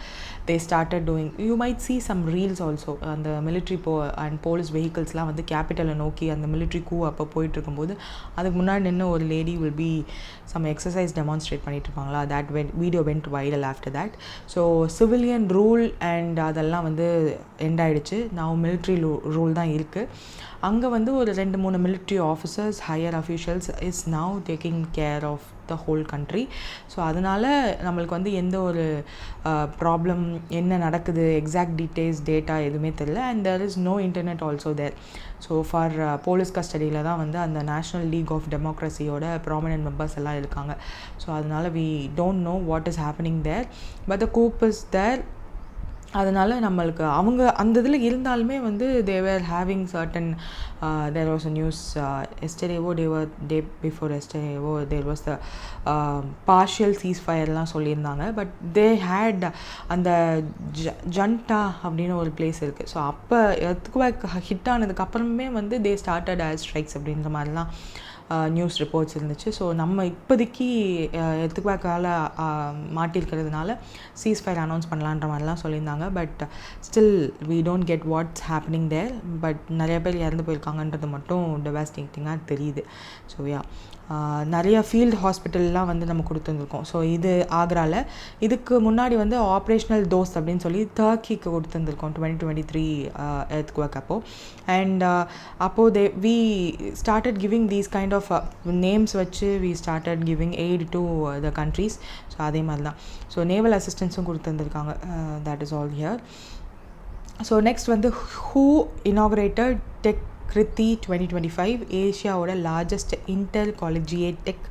they started doing. You might see some reels also. அந்த மிலிட்ரி அண்ட் போலீஸ் வெஹிக்கிள்ஸ்லாம் வந்து கேபிட்டலை நோக்கி அந்த மிலிட்ரி கூ அப்போ போயிட்டுருக்கும்போது அதுக்கு முன்னாடி நின்று ஒரு lady will be some exercise demonstrate பண்ணிட்டு இருப்பாங்களா, that video went viral after that. So civilian rule and அதெல்லாம் வந்து எண்ட் ஆகிடுச்சு. நான் மிலிட்ரி ரூல் தான் இருக்குது. அங்கே வந்து ஒரு 2-3 military officers, higher officials is now taking care of the whole country. So அதனால் நம்மளுக்கு வந்து எந்த ஒரு ப்ராப்ளம் என்ன நடக்குது எக்ஸாக்ட் டேட்டா எதுவுமே தெரியல. And there is no internet also there. So for police கஸ்டடியில் தான் வந்து அந்த நேஷ்னல் லீக் ஆஃப் டெமோக்ரஸியோட ப்ராமினன்ட் மெம்பர்ஸ் எல்லாம் இருக்காங்க. ஸோ அதனால் we don't know what is happening there, but the coup is தேர். அதனால் நம்மளுக்கு அவங்க அந்த இதில் இருந்தாலுமே வந்து they were having certain there was a news day before yesterday there was the partial ceasefireலாம் சொல்லியிருந்தாங்க. பட் they had அந்த ஜண்டா அப்படின்னு ஒரு பிளேஸ் இருக்குது. ஸோ அப்போ எர்த்குவேக் ஹிட் ஆனதுக்கப்புறமே வந்து they started as strikes அப்படின்ற மாதிரிலாம் நியூஸ் ரிப்போர்ட்ஸ் இருந்துச்சு. ஸோ நம்ம இப்போதைக்கு எர்த்குவேக்கால் மாட்டிருக்கிறதுனால சீஸ்ஃபயர் அனௌன்ஸ் பண்ணலான்ற மாதிரிலாம் சொல்லியிருந்தாங்க. But still we don't get what's happening there. But நிறைய பேர் இறந்து போயிருக்காங்கன்றது மட்டும் டெவாஸ்டேட்டிங்காக தெரியுது. ஸோ நிறைய ஃபீல்டு ஹாஸ்பிட்டல்லாம் வந்து நம்ம கொடுத்துருந்துருக்கோம். ஸோ இது ஆக்ராவில். இதுக்கு முன்னாடி வந்து ஆப்ரேஷனல் டோஸ் அப்படின்னு சொல்லி டர்க்கிக்கு கொடுத்துருந்துருக்கோம் 2023 எர்த்குவேக் அப்போது. அண்ட் அப்போது we started giving these kind of names வச்சு we started giving aid to the countries. So அதே மாதிரி தான். ஸோ நேவல் அசிஸ்டன்ஸும் கொடுத்துருந்துருக்காங்க. That is all here. So next வந்து ஹூ இனாகுரேட்டட் டெக் கிருத்தி 2025, ஏஷியாவோட largest inter collegiate tech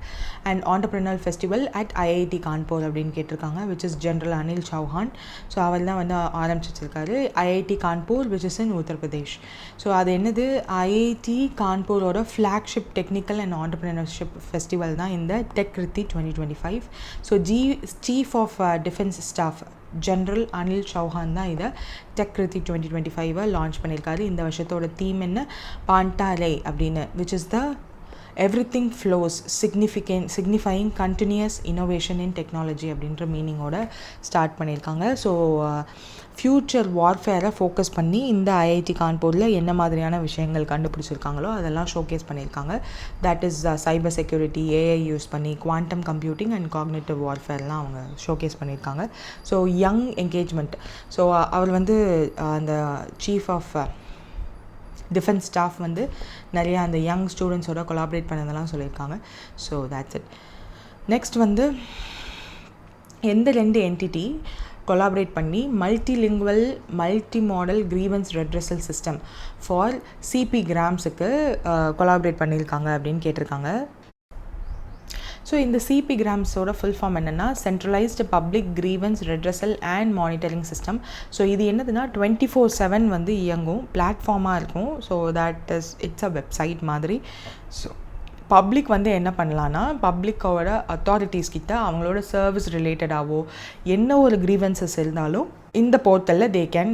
and entrepreneur festival at IIT Kanpur அப்படின்னு கேட்டிருக்காங்க, which is general Anil Chauhan. So அவர் தான் வந்து ஆரம்பிச்சிருக்காரு IIT Kanpur, which is in Uttar Pradesh. So அது என்னது, ஐஐடி கான்பூரோட flagship technical and entrepreneurship festival தான் இந்த tech Kriti 2025. So chief of defence staff general Anil Chauhan தான் இதை டெக் கிருத்தி 2025 லான்ச் பண்ணியிருக்காரு. இந்த வருஷத்தோட தீம் என்ன, பாண்டாலே அப்படின்னு, which is the everything flows signifying continuous innovation in technology அப்படின்ற மீனிங்கோட ஸ்டார்ட் பண்ணியிருக்காங்க. ஸோ ஃப்யூச்சர் வார்ஃபேரை ஃபோக்கஸ் பண்ணி இந்த ஐஐடி கான்பூரில் என்ன மாதிரியான விஷயங்கள் கண்டுபிடிச்சிருக்காங்களோ அதெல்லாம் ஷோகேஸ் பண்ணியிருக்காங்க. That is cyber security, AI use பண்ணி குவாண்டம் கம்ப்யூட்டிங் அண்ட் காக்னிட்டிவ் வார்ஃபேர்லாம் அவங்க ஷோகேஸ் பண்ணியிருக்காங்க. So young engagement. ஸோ அவர் வந்து அந்த சீஃப் ஆஃப் டிஃபென்ஸ் ஸ்டாஃப் வந்து நிறையா அந்த யங் ஸ்டூடெண்ட்ஸோட கொலாபரேட் பண்ணதெல்லாம் சொல்லியிருக்காங்க. So that's it. நெக்ஸ்ட் வந்து எந்த 2 என்டிட்டி கொலாபரேட் பண்ணி multilingual multi modal grievance redressal system for CP கிராம்ஸுக்கு கொலாபரேட் பண்ணியிருக்காங்க அப்படின்னு கேட்டிருக்காங்க. ஸோ இந்த சிபி கிராம்ஸோட ஃபுல் ஃபார்ம் என்னென்னா centralised public grievance redressal and monitoring system. So இது என்னதுன்னா 24/7 வந்து இயங்கும், பிளாட்ஃபார்மாக இருக்கும். ஸோ இட்ஸ் அ வெப்சைட் மாதிரி. ஸோ பப்ளிக் வந்து என்ன பண்ணலான்னா, பப்ளிக்கோட அத்தாரிட்டிஸ் கிட்ட அவங்களோட சர்வீஸ் ரிலேட்டடாகவோ என்ன ஒரு கிரீவன்சஸ் இருந்தாலும் இந்த போர்ட்டலில் they can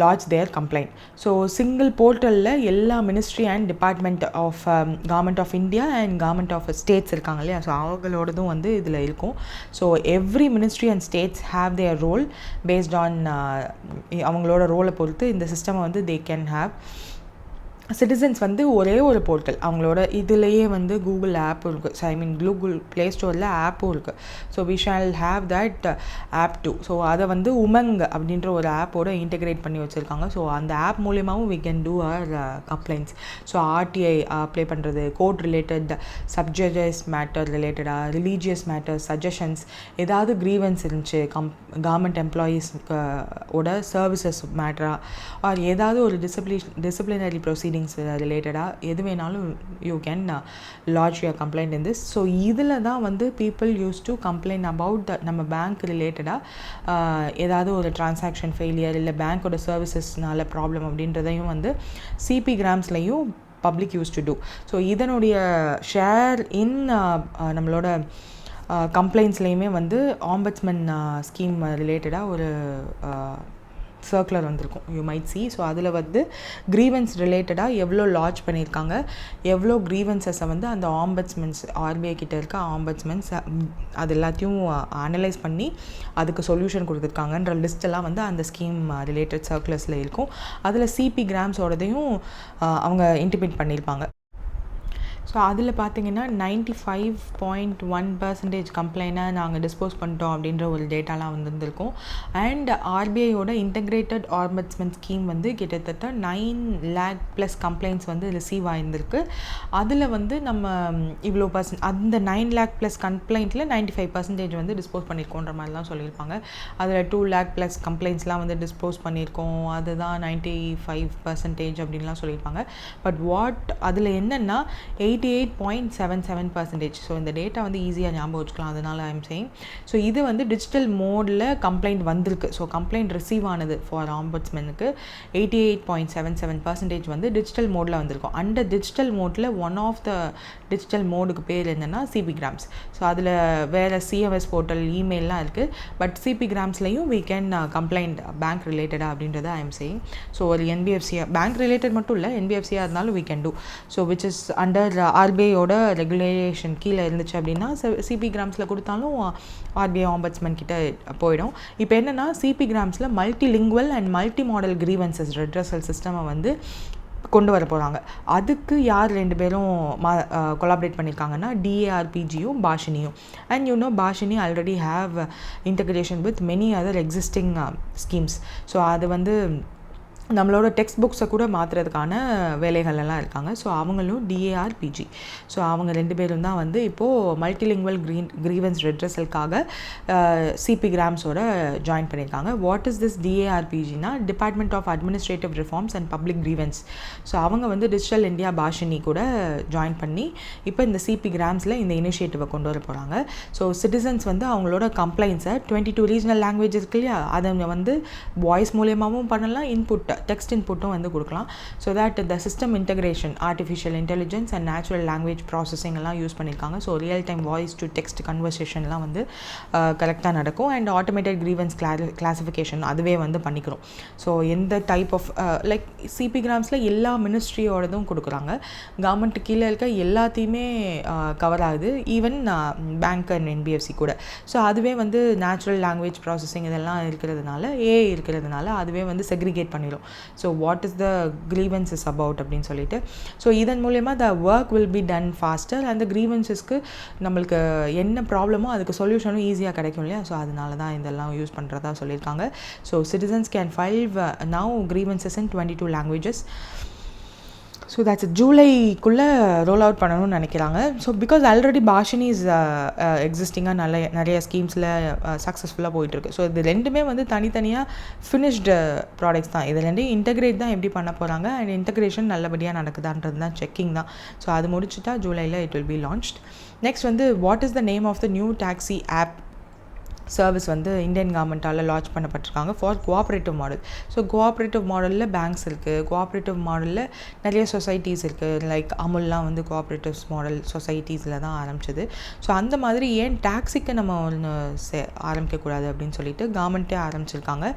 lodge their complaint. So single போர்ட்டலில் எல்லா ministry and department of government of India and government of states இருக்காங்க இல்லையா, ஸோ அவங்களோடதும் வந்து இதில் இருக்கும். So every ministry and states have their role based on அவங்களோட ரோலை பொறுத்து இந்த சிஸ்டமை வந்து தே கேன் ஹேவ். சிட்டிசன்ஸ் வந்து ஒரே ஒரு போர்ட்டல் அவங்களோட இதுலேயே வந்து கூகுள் ஆப்பும் இருக்குது. ஸோ கூகுள் ப்ளே ஸ்டோரில் ஆப்பும் இருக்குது. So we shall have that app too. So அதை வந்து உமங் அப்படின்ற ஒரு ஆப்போட இன்டெகிரேட் பண்ணி வச்சுருக்காங்க. ஸோ அந்த ஆப் மூலியமாகவும் we can do our complaints. So RTI apply பண்ணுறது, கோர்ட் ரிலேட்டட், சப்ஜெக்ட்ஸ் மேட்டர் ரிலேட்டடாக, ரிலீஜியஸ் மேட்டர், சஜஷன்ஸ், ஏதாவது க்ரீவன்ஸ் இருந்துச்சு கவர்மெண்ட் எம்ப்ளாயீஸோட சர்வீசஸ் மேட்டராக, ஆர் ஏதாவது ஒரு டிசிப்ளினரி ப்ரொசீடிங்ஸ் ரிலேட்டடாக எது வேணாலும் you can lodge your complaint in this. So இதில் தான் வந்து people use to complaint about நம்ம பேங்க் ரிலேட்டடாக ஏதாவது ஒரு டிரான்சாக்ஷன் ஃபெயிலியர் இல்லை பேங்க்கோட சர்வீசஸ்னால ப்ராப்ளம் அப்படின்றதையும் வந்து சிபி கிராம்ஸ்லையும் public use to do. So இதனுடைய ஷேர் இன் நம்மளோட கம்ப்ளைண்ட்ஸ்லேயுமே வந்து ஆம்பட்ஸ்மன் ஸ்கீம் ரிலேட்டடாக ஒரு சர்க்குலர் வந்திருக்கும், யூ மைட் சி. ஸோ அதில் வந்து க்ரீவன்ஸ் ரிலேட்டடாக எவ்வளோ லான்ச் பண்ணியிருக்காங்க, எவ்வளோ க்ரீவன்ஸஸை வந்து அந்த ஆம்பட்ஸ்மென்ஸ் ஆர்பிஐ கிட்ட இருக்க ஆம்பட்ஸ்மென்ஸ் அது எல்லாத்தையும் அனலைஸ் பண்ணி அதுக்கு சொல்யூஷன் கொடுத்துருக்காங்கன்ற லிஸ்ட்டெல்லாம் வந்து அந்த ஸ்கீம் ரிலேட்டட் சர்க்குலர்ஸில் இருக்கும். அதில் சிபி கிராம்ஸோடதையும் அவங்க இன்டிமேட் பண்ணியிருப்பாங்க. ஸோ அதில் பார்த்தீங்கன்னா 95.1% கம்ப்ளைண்ட்டை நாங்கள் டிஸ்போஸ் பண்ணிட்டோம் அப்படின்ற ஒரு டேட்டாலாம் வந்துருக்கும். அண்ட் ஆர்பிஐயோட இன்டகிரேட்டட் ஆம்பட்ஸ்மென்ட் ஸ்கீம் வந்து கிட்டத்தட்ட 9 lakh+ கம்ப்ளைண்ட்ஸ் வந்து ரிசீவ் ஆகியிருந்திருக்கு. அதில் வந்து நம்ம இவ்வளோ அந்த 9 lakh+ கம்ப்ளைண்ட்டில் 95% வந்து டிஸ்போஸ் பண்ணியிருக்கோன்ற மாதிரிலாம் சொல்லியிருப்பாங்க. அதில் 2 lakh+ கம்ப்ளைண்ட்ஸ்லாம் வந்து டிஸ்போஸ் பண்ணியிருக்கோம், அதுதான் 95% அப்படின்லாம் சொல்லியிருப்பாங்க. பட் அதில் என்னென்னா 88.77%. ஸோ இந்த டேட்டா வந்து ஈஸியாக ஞாபகம் வச்சுக்கலாம், அதனால் ஐம் சேயிங். ஸோ இது வந்து டிஜிட்டல் மோடில் கம்ப்ளைண்ட் வந்திருக்கு. ஸோ கம்ப்ளைண்ட் ரிசீவ் ஆனது ஃபார் ஆம்பட்ஸ்மெனுக்கு 88.77% வந்து டிஜிட்டல் மோடில் வந்திருக்கும். அந்த டிஜிட்டல் மோடில் ஒன் ஆஃப் த டிஜிட்டல் மோடுக்கு பேர் என்னென்னா சிபி கிராம்ஸ். ஸோ அதில் வேறு சிஎம்எஸ் போர்ட்டல் இமெயிலெலாம் இருக்குது. பட் சிபி கிராம்ஸ்லையும் we can கம்ப்ளைண்ட் பேங்க் ரிலேட்டடாக அப்படின்றத ஐம் சேயிங். ஸோ ஒரு என்பிஎஃப்சியாக பேங்க் ரிலேட்டட் மட்டும் இல்லை, என்பிஎஃப்சியாக இருந்தாலும் we can do. So which is under ஆர்பிஐயோட ரெகுலேஷன் கீழே இருந்துச்சு அப்படின்னா சிபி கிராம்ஸில் கொடுத்தாலும் ஆர்பிஐ ஆம்பட்ஸ்மென் கிட்ட போயிடும். இப்போ என்னென்னா சிபி கிராம்ஸில் multilingual and multi modal grievances redressal சிஸ்டமை வந்து கொண்டு வர போகிறாங்க. அதுக்கு யார் 2 பேரும் கொலாபரேட் பண்ணியிருக்காங்கன்னா டிஏஆர்பிஜியும் பாஷினியும். And Bhashini already have integration with many other existing schemes. So அது வந்து நம்மளோட டெக்ஸ்ட் புக்ஸை கூட மாற்றுறதுக்கான வேலைகள்லாம் இருக்காங்க. ஸோ அவங்களும் டிஏஆர்பிஜி. ஸோ அவங்க 2 பேரும் தான் வந்து இப்போது மல்டிலிங்குவல் கிரீவன்ஸ் ரெட்ரஸலுக்காக சிபி கிராம்ஸோட ஜாயின் பண்ணியிருக்காங்க. வாட் இஸ் திஸ் டிஏஆர்பிஜினா department of administrative reforms and public grievances. So அவங்க வந்து டிஜிட்டல் இந்தியா பாஷினி கூட ஜாயின் பண்ணி இப்போ இந்த சிபி கிராம்ஸில் இந்த இனிஷியேட்டிவை கொண்டு வர போகிறாங்க. ஸோ சிட்டிசன்ஸ் வந்து அவங்களோட கம்ப்ளைண்ட்ஸை 22 ரீஜனல் லாங்குவேஜ் இருக்கு இல்லையா, அதை வந்து வாய்ஸ் மூலியமாகவும் பண்ணலாம், டெக்ஸ்ட் இன்புட்டும் வந்து கொடுக்கலாம். So that the system integration artificial intelligence and natural language processing எல்லாம் யூஸ் பண்ணியிருக்காங்க. So real time voice to text கன்வர்சேஷன்லாம் வந்து கரெக்டாக நடக்கும். அண்ட் ஆட்டோமேட்டட் கிரீவன்ஸ் கிளாசிஃபிகேஷன் அதுவே வந்து பண்ணிக்கிறோம். ஸோ எந்த டைப் ஆஃப் லைக் சிபி கிராம்ஸில் எல்லா மினிஸ்ட்ரியோடதும் கொடுக்குறாங்க. கவர்மெண்ட் கீழே இருக்க எல்லாத்தையுமே கவர் ஆகுது, ஈவன் பேங்க் அண்ட் என்பிஎஃப்சி கூட. ஸோ அதுவே வந்து நேச்சுரல் லாங்குவேஜ் ப்ராசஸிங் இதெல்லாம் இருக்கிறதுனால ஏஐ இருக்கிறதுனால அதுவே வந்து செக்ரிகேட் பண்ணிடும். So what is the grievances about அப்படின்னு சொல்லிட்டு. ஸோ இதன் மூலயமா the work will be done faster. அந்த கிரீவன்சஸ்க்கு நம்மளுக்கு என்ன ப்ராப்ளமோ அதுக்கு சொல்யூஷனும் ஈஸியாக கிடைக்கும் இல்லையா. ஸோ அதனால தான் இதெல்லாம் யூஸ் பண்ணுறதா சொல்லியிருக்காங்க. So citizens can file now grievances in 22 languages. So that's ஜூலைக்குள்ளே ரோல் அவுட் பண்ணணும்னு நினைக்கிறாங்க. So because already Bhashini is எக்ஸிஸ்டிங்காக நிறைய ஸ்கீம்ஸில் சக்ஸஸ்ஃபுல்லாக போயிட்டுருக்கு. ஸோ இது 2மே வந்து தனித்தனியாக ஃபினிஷ்டு ப்ராடக்ட்ஸ் தான். இது 2 இன்டகிரேட் தான் எப்படி பண்ண போகிறாங்க அண்ட் இன்டகிரேஷன் நல்லபடியாக நடக்குதான்றது தான் செக்கிங் தான். ஸோ அது முடிச்சுட்டா ஜூலையில் it will be launched. Next வந்து what is the name of the new taxi app service வந்து இந்தியன் கவர்மெண்ட்டால் லான்ச் பண்ணப்பட்டிருக்காங்க for cooperative model. So cooperative மாடலில் பேங்க்ஸ் இருக்குது, கோஆப்ரேட்டிவ் மாடலில் நிறைய சொசைட்டிஸ் இருக்குது. லைக் அமுல்லாம் வந்து கோஆப்ரேட்டிவ்ஸ் மாடல் சொசைட்டிஸில் தான் ஆரம்பிச்சது. ஸோ அந்த மாதிரி ஏன் டாக்ஸிக்கு நம்ம ஒன்று ஆரம்பிக்கக்கூடாது அப்படின்னு சொல்லிட்டு கவர்மெண்ட்டே ஆரம்பிச்சிருக்காங்க.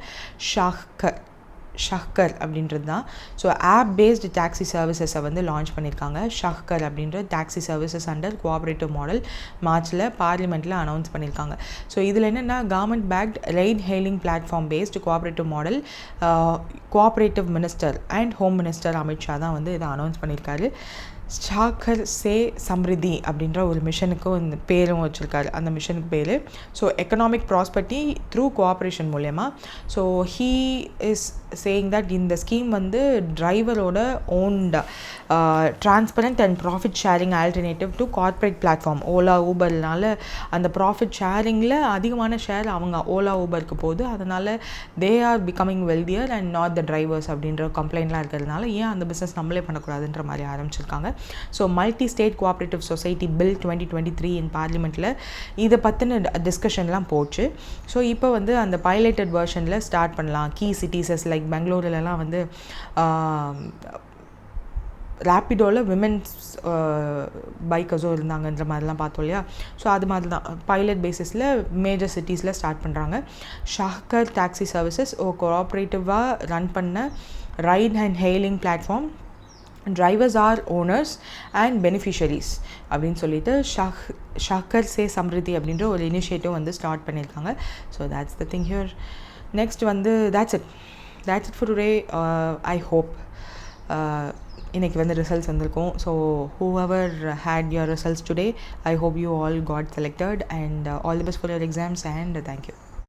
ஷஹ்கர் அப்படின்றது தான். ஸோ ஆப் பேஸ்டு டாக்ஸி சர்வீசஸை வந்து லான்ச் பண்ணியிருக்காங்க. ஷஹ்கர் அப்படின்ற taxi services under cooperative model மார்ச்சில் பார்லிமெண்ட்டில் அனௌன்ஸ் பண்ணியிருக்காங்க. ஸோ இதில் என்னென்னா government fact right hailing platform based cooperative model. Cooperative minister and home minister Amit Shah தான் வந்து இதை அனௌன்ஸ் பண்ணியிருக்காரு. சாக்கர் சே சம்ரிதி அப்படின்ற ஒரு மிஷனுக்கும் இந்த பேரும் வச்சுருக்காரு. அந்த மிஷனுக்கு பேர் so economic prosperity through cooperation மூலயமா. So he is saying that இந்த ஸ்கீம் வந்து டிரைவரோட owned transparent and profit sharing alternative to corporate platform. Ola ஊபர்னால அந்த ப்ராஃபிட் ஷேரிங்கில் அதிகமான ஷேர் அவங்க ஓலா ஊபருக்கு போகுது. அதனால் they are becoming wealthier and not the drivers அப்படின்ற கம்ப்ளைண்ட்லாம் இருக்கிறதுனால ஏன் அந்த பிஸ்னஸ் நம்மளே பண்ணக்கூடாதுன்ற மாதிரி ஆரம்பிச்சிருக்காங்க. So multi state cooperative society bill 2023 இன் பார்லிமெண்ட்டில் இதை பற்றின டிஸ்கஷன்லாம் போச்சு. ஸோ இப்போ வந்து அந்த பைலட்டட் வெர்ஷனில் ஸ்டார்ட் பண்ணலாம். கீ சிட்டிஸஸ் லைக் பெங்களூர்லலாம் வந்து ரேப்பிடோவில் விமென்ஸ் பைக்கர்ஸும் இருந்தாங்கன்ற மாதிரிலாம் பார்த்தோம் இல்லையா. ஸோ அது மாதிரி தான் பைலட் பேசிஸில் மேஜர் சிட்டிஸில் ஸ்டார்ட் பண்ணுறாங்க. ஷாக்கர் டாக்ஸி சர்வீசஸ் கோஆப்ரேட்டிவாக ரன் பண்ண ride and hailing platform. Drivers or owners and beneficiaries அப்படின்னு சொல்லிட்டு ஷாக்கர் சே சம்ரிதி அப்படின்ற ஒரு இனிஷியேட்டிவ் வந்து ஸ்டார்ட் பண்ணியிருக்காங்க. So that's the thing here. Next வந்து that's it for today. I hope இன்றைக்கி வந்து ரிசல்ட்ஸ் வந்திருக்கும். So whoever had your results today, I hope you all got selected and all the best for your exams and thank you.